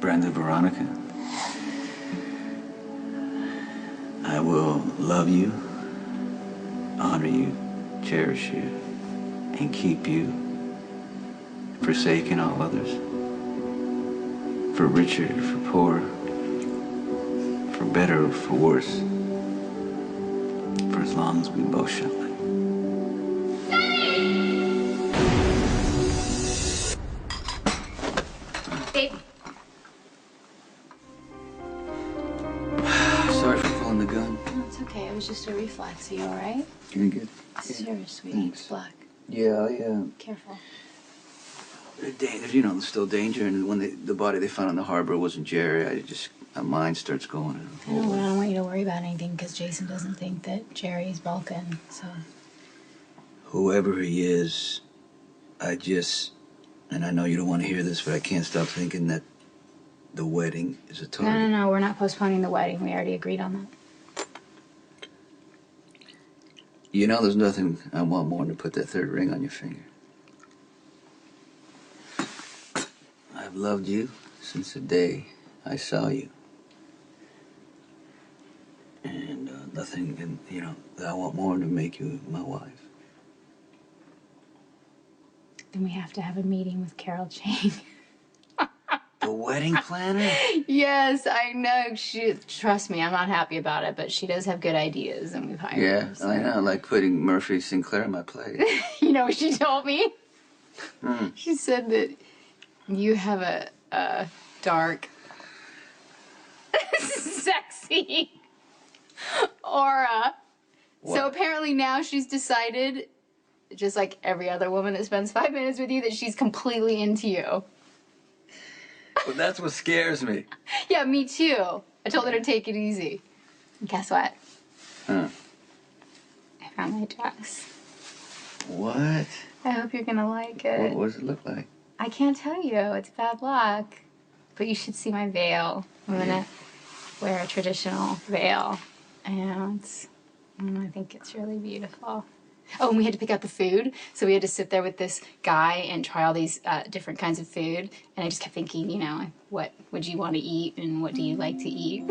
Brenda, Veronica, I will love you, honor you, cherish you, and keep you, forsaking all others, for richer, for poorer, for better or for worse, for as long as we both shall live. Babe. Sorry for pulling the gun. No, it's okay. It was just a reflex. Are you all right? Doing good. This is yours, sweetie. Thanks. It's black. Yeah, yeah. Careful. There's, you know, there's still danger, and when the body they found in the harbor wasn't Jerry, my mind starts going. I know, but I don't want you to worry about anything because Jason doesn't think that Jerry's broken, so. Whoever he is, and I know you don't want to hear this, but I can't stop thinking that the wedding is a target. No, we're not postponing the wedding. We already agreed on that. You know, there's nothing I want more than to put that third ring on your finger. I've loved you since the day I saw you. And nothing, you know, that I want more than to make you my wife. Then we have to have a meeting with Carol Chang. The wedding planner? Yes, I know. Trust me, I'm not happy about it, but she does have good ideas, and we've hired her. Yeah, So. I know, like putting Murphy Sinclair on my plate. You know what she told me? Mm. She said that you have a dark, sexy aura. What? So apparently now she's decided, just like every other woman that spends 5 minutes with you, that she's completely into you. Well, that's what scares me. Yeah, me too. I told her to take it easy. And guess what? Huh. I found my dress. What? I hope you're gonna like it. What does it look like? I can't tell you. It's bad luck. But you should see my veil. I'm gonna wear a traditional veil. And I think it's really beautiful. Oh, and we had to pick out the food. So we had to sit there with this guy and try all these different kinds of food. And I just kept thinking, you know, what would you want to eat and what do you like to eat?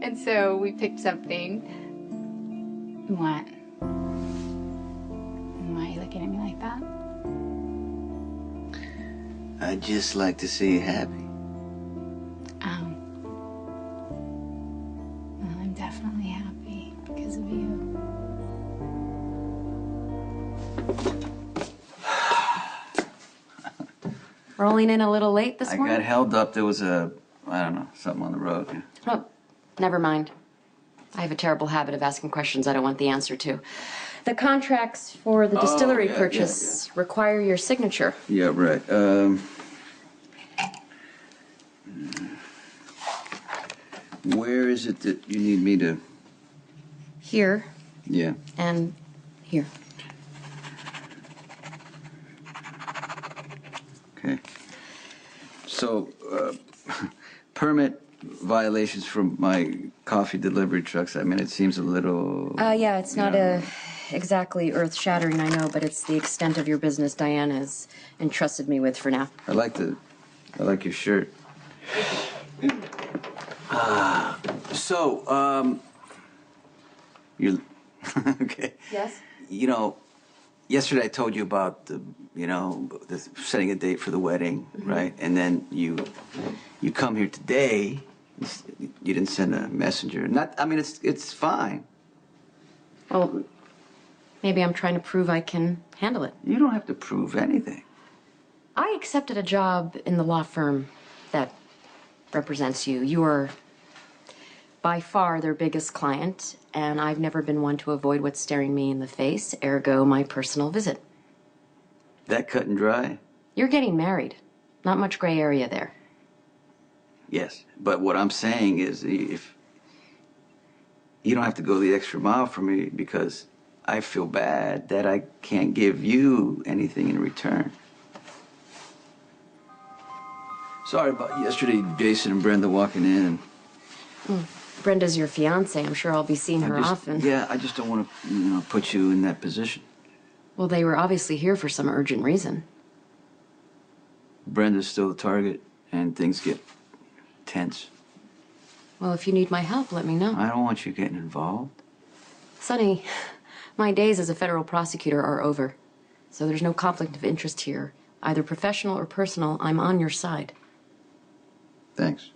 And so we picked something. What? Why are you looking at me like that? I just like to see you happy. Well, I'm definitely happy because of you. Rolling in a little late this morning? I got held up. There was I don't know, something on the road. Yeah. Oh, never mind. I have a terrible habit of asking questions I don't want the answer to. The contracts for the distillery purchase require your signature. Yeah, right. Where is it that you need me to? Here. Yeah. And here. Okay. So, permit violations from my coffee delivery trucks. I mean, it seems a little... Yeah, it's not exactly earth-shattering, I know, but it's the extent of your business Diane has entrusted me with for now. I like your shirt. You... Okay. Yes? You know, yesterday I told you about setting a date for the wedding, right? And then you come here today. You didn't send a messenger. It's fine. Well, maybe I'm trying to prove I can handle it. You don't have to prove anything. I accepted a job in the law firm that represents you. You are by far their biggest client, and I've never been one to avoid what's staring me in the face, ergo my personal visit. That cut and dry? You're getting married. Not much gray area there. Yes, but what I'm saying is if you don't have to go the extra mile for me because I feel bad that I can't give you anything in return. Sorry about yesterday, Jason and Brenda walking in. Brenda's your fiance. I'm sure I'll be seeing her often. Yeah, I just don't want to, put you in that position. Well, they were obviously here for some urgent reason. Brenda's still the target. and things get tense. Well, if you need my help, let me know. I don't want you getting involved. Sonny, my days as a federal prosecutor are over. So there's no conflict of interest here. Either professional or personal, I'm on your side. Thanks.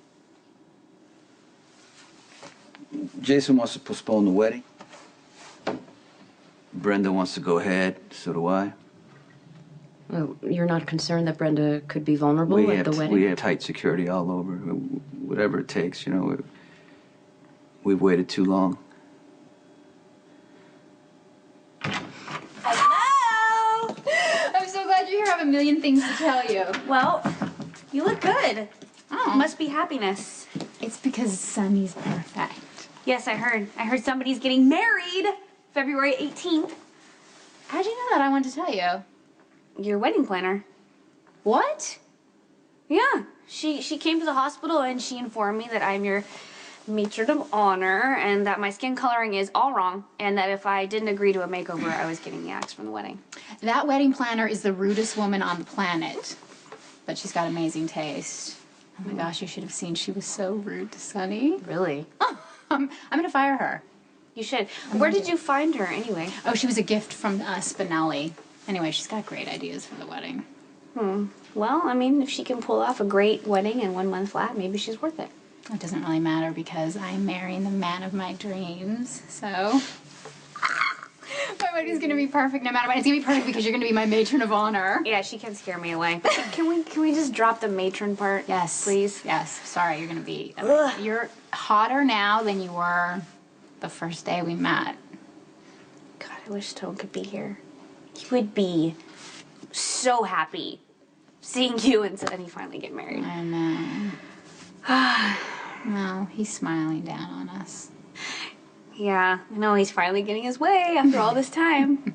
Jason wants to postpone the wedding. Brenda wants to go ahead, so do I. Well, you're not concerned that Brenda could be vulnerable at the wedding? We have tight security all over. Whatever it takes, you know. We've waited too long. Hello! I'm so glad you're here. I have a million things to tell you. Well, you look good. Oh. Must be happiness. It's because Sonny's perfect. Yes, I heard. I heard somebody's getting married February 18th. How'd you know that? I wanted to tell you. Your wedding planner. What? Yeah. She came to the hospital and she informed me that I'm your matron of honor and that my skin coloring is all wrong and that if I didn't agree to a makeover, I was getting axed from the wedding. That wedding planner is the rudest woman on the planet. But she's got amazing taste. Oh my gosh, you should have seen. She was so rude to Sonny. Really? I'm gonna fire her. You should. Where did you find her anyway? Oh, she was a gift from Spinelli. Anyway, she's got great ideas for the wedding. Well, I mean, if she can pull off a great wedding in 1 month flat, maybe she's worth it. It doesn't really matter because I'm marrying the man of my dreams, so... My wedding's gonna be perfect no matter what. It's gonna be perfect because you're gonna be my matron of honor. Yeah, she can scare me away. But can we just drop the matron part? Yes. Please? Yes. Sorry, you're gonna be... Ugh. You're hotter now than you were the first day we met. God, I wish Tone could be here. He would be so happy seeing you and Sonny finally get married. I know. Well, he's smiling down on us. Yeah, I know he's finally getting his way after all this time.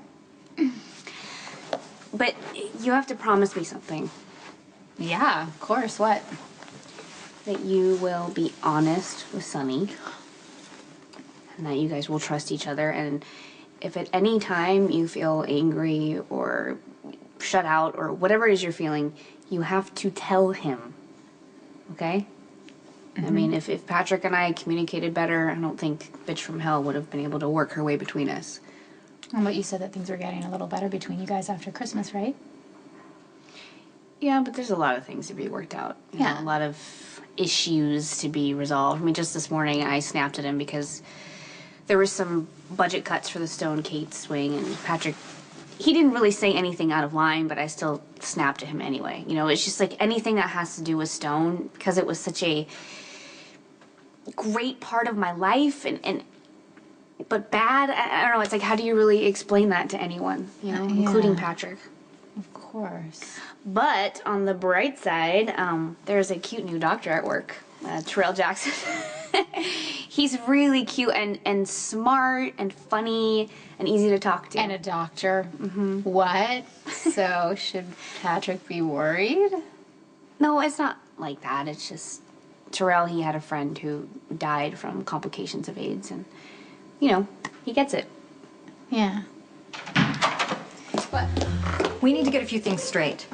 But you have to promise me something. Yeah, of course. What? That you will be honest with Sonny. And that you guys will trust each other. And if at any time you feel angry or shut out or whatever it is you're feeling, you have to tell him. Okay? I mean, if Patrick and I communicated better, I don't think Bitch from Hell would have been able to work her way between us. But you said that things were getting a little better between you guys after Christmas, right? Yeah, but there's a lot of things to be worked out. You Yeah. know, a lot of issues to be resolved. I mean, just this morning I snapped at him because there was some budget cuts for the Stone Kate swing, and Patrick, he didn't really say anything out of line, but I still snapped at him anyway. You know, it's just like anything that has to do with Stone, because it was such a great part of my life, but bad. I don't know. It's like, how do you really explain that to anyone? You know, including Patrick. Of course. But on the bright side, there's a cute new doctor at work, Terrell Jackson. He's really cute and smart and funny and easy to talk to. And a doctor. Mm-hmm. What? So should Patrick be worried? No, it's not like that. It's just Terrell, he had a friend who died from complications of AIDS, and, you know, he gets it. Yeah. What? We need to get a few things straight.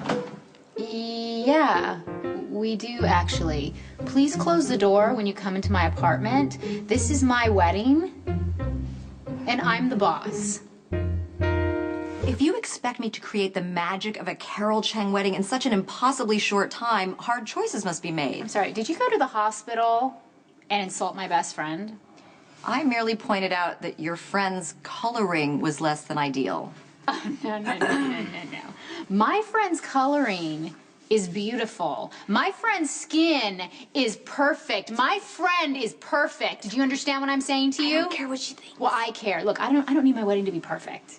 Yeah, we do actually. Please close the door when you come into my apartment. This is my wedding, and I'm the boss. If you expect me to create the magic of a Carol Chang wedding in such an impossibly short time, hard choices must be made. I'm sorry, did you go to the hospital and insult my best friend? I merely pointed out that your friend's coloring was less than ideal. Oh, no. My friend's coloring is beautiful. My friend's skin is perfect. My friend is perfect. Do you understand what I'm saying to you? I don't care what you think. Well, I care. Look, I don't need my wedding to be perfect.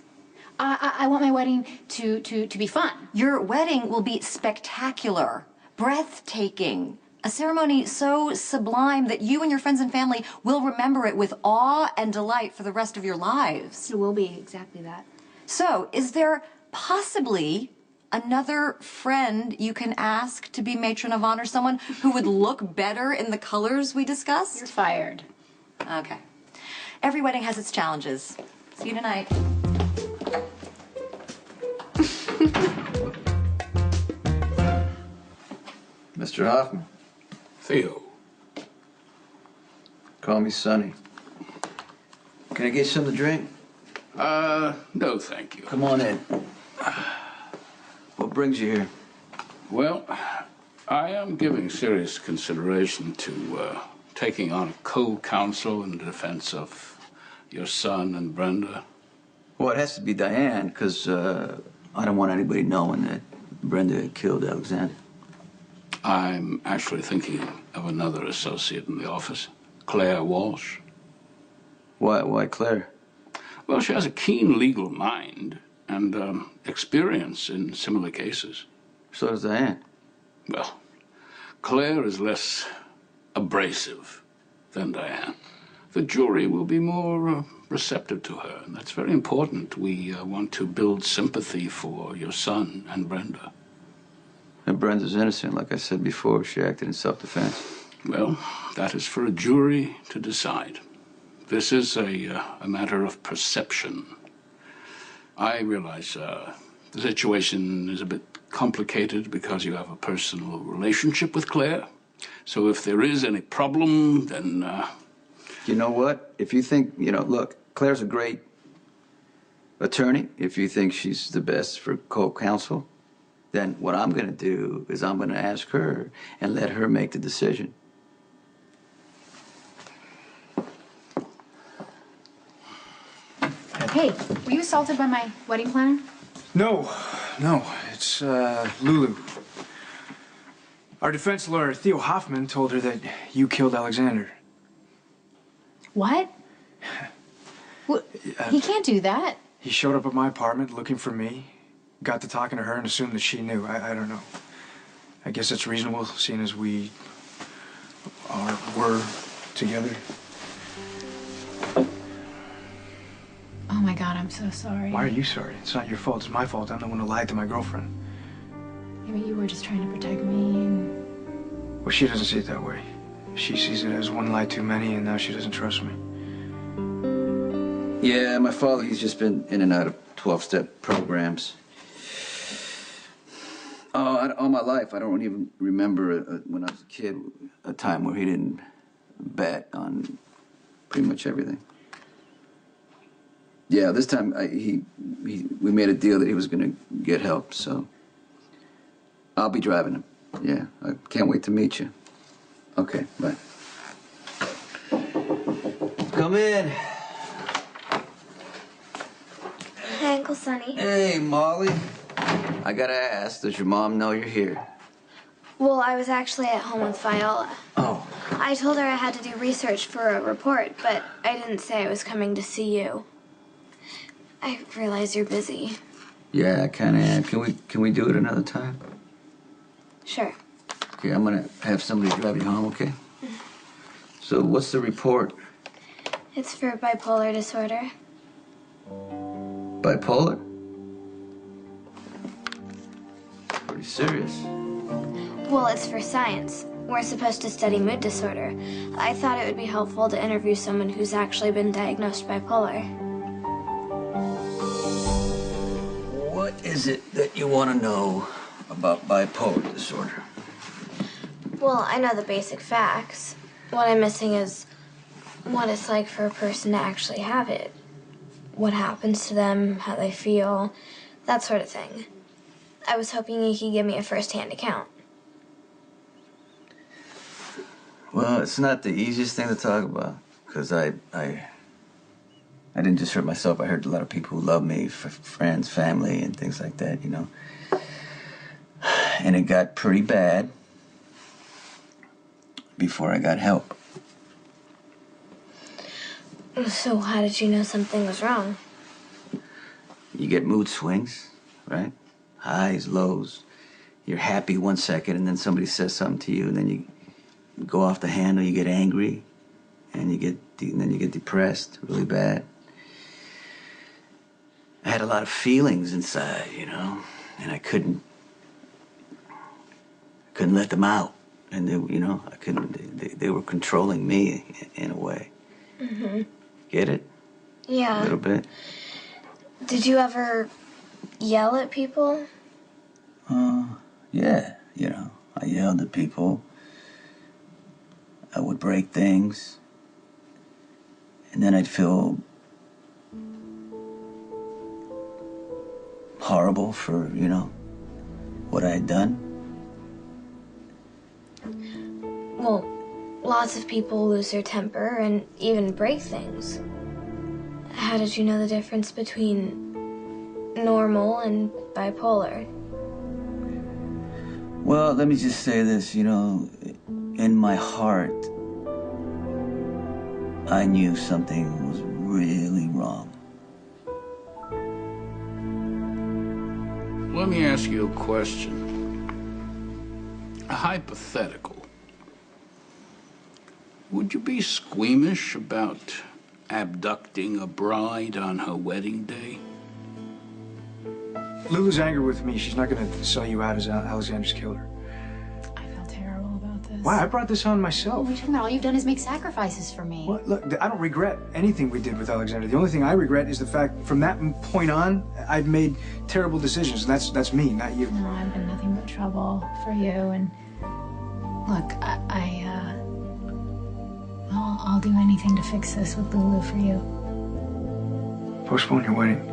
I want my wedding to be fun. Your wedding will be spectacular, breathtaking, a ceremony so sublime that you and your friends and family will remember it with awe and delight for the rest of your lives. It will be exactly that. So, is there possibly another friend you can ask to be matron of honor, someone who would look better in the colors we discussed? You're fired. Okay. Every wedding has its challenges. See you tonight. Mr. Hoffman. Theo. Call me Sonny. Can I get you something to drink? No, thank you. Come on in. What brings you here? Well, I am giving serious consideration to taking on a co-counsel in defense of your son and Brenda. Well, it has to be Diane, because I don't want anybody knowing that Brenda killed Alexander. I'm actually thinking of another associate in the office, Claire Walsh. Why Claire? Well, she has a keen legal mind and experience in similar cases. So does Diane. Well, Claire is less abrasive than Diane. The jury will be more receptive to her, and that's very important. We want to build sympathy for your son and Brenda. And Brenda's innocent, like I said before. She acted in self-defense. Well, that is for a jury to decide. This is a matter of perception. I realize the situation is a bit complicated because you have a personal relationship with Claire. So if there is any problem, then... You know what? If you think, look, Claire's a great attorney. If you think she's the best for co-counsel, then what I'm going to do is I'm going to ask her and let her make the decision. Hey, were you assaulted by my wedding planner? No, it's Lulu. Our defense lawyer, Theo Hoffman, told her that you killed Alexander. What? Well, he can't do that. He showed up at my apartment looking for me, got to talking to her and assumed that she knew. I don't know. I guess it's reasonable, seeing as we were together. Oh my God, I'm so sorry. Why are you sorry? It's not your fault. It's my fault. I'm the one who lied to my girlfriend. Yeah, but you were just trying to protect me and... Well, she doesn't see it that way. She sees it as one lie too many, and now she doesn't trust me. Yeah, my father, he's just been in and out of 12-step programs. All my life, I don't even remember when I was a kid, a time where he didn't bet on pretty much everything. Yeah, this time we made a deal that he was going to get help, so I'll be driving him. Yeah, I can't wait to meet you. Okay, bye. Come in. Hi, Uncle Sonny. Hey, Molly. I gotta ask, does your mom know you're here? Well, I was actually at home with Viola. Oh. I told her I had to do research for a report, but I didn't say I was coming to see you. I realize you're busy. Yeah, I kind of am. Can we do it another time? Sure. Okay, I'm gonna have somebody drive you home, okay? So what's the report? It's for bipolar disorder. Bipolar? Pretty serious. Well, it's for science. We're supposed to study mood disorder. I thought it would be helpful to interview someone who's actually been diagnosed bipolar. What is it that you want to know about bipolar disorder? Well, I know the basic facts. What I'm missing is what it's like for a person to actually have it. What happens to them, how they feel, that sort of thing. I was hoping you could give me a first-hand account. Well, it's not the easiest thing to talk about, because I didn't just hurt myself. I hurt a lot of people who love me, friends, family, and things like that, And it got pretty bad before I got help. So how did you know something was wrong? You get mood swings, right? Highs, lows. You're happy 1 second, and then somebody says something to you, and then you go off the handle. You get angry, and then you get depressed, really bad. I had a lot of feelings inside, and I couldn't let them out, and I couldn't. They were controlling me in a way. Mm-hmm. Get it? Yeah. A little bit. Did you ever yell at people? Yeah, I yelled at people. I would break things. And then I'd feel horrible for, what I had done. Well, lots of people lose their temper and even break things. How did you know the difference between normal and bipolar? Well, let me just say this, in my heart, I knew something was really wrong. Let me ask you a question. A hypothetical. Would you be squeamish about abducting a bride on her wedding day? Lulu's angry with me. She's not going to sell you out as Alexander's killer. I feel terrible about this. Why? I brought this on myself. What are you talking about? All you've done is make sacrifices for me. What? Look, I don't regret anything we did with Alexander. The only thing I regret is the fact from that point on, I've made terrible decisions, and that's me, not you. No, I've been nothing but trouble for you, and look, I'll do anything to fix this with Lulu for you. Postpone your wedding.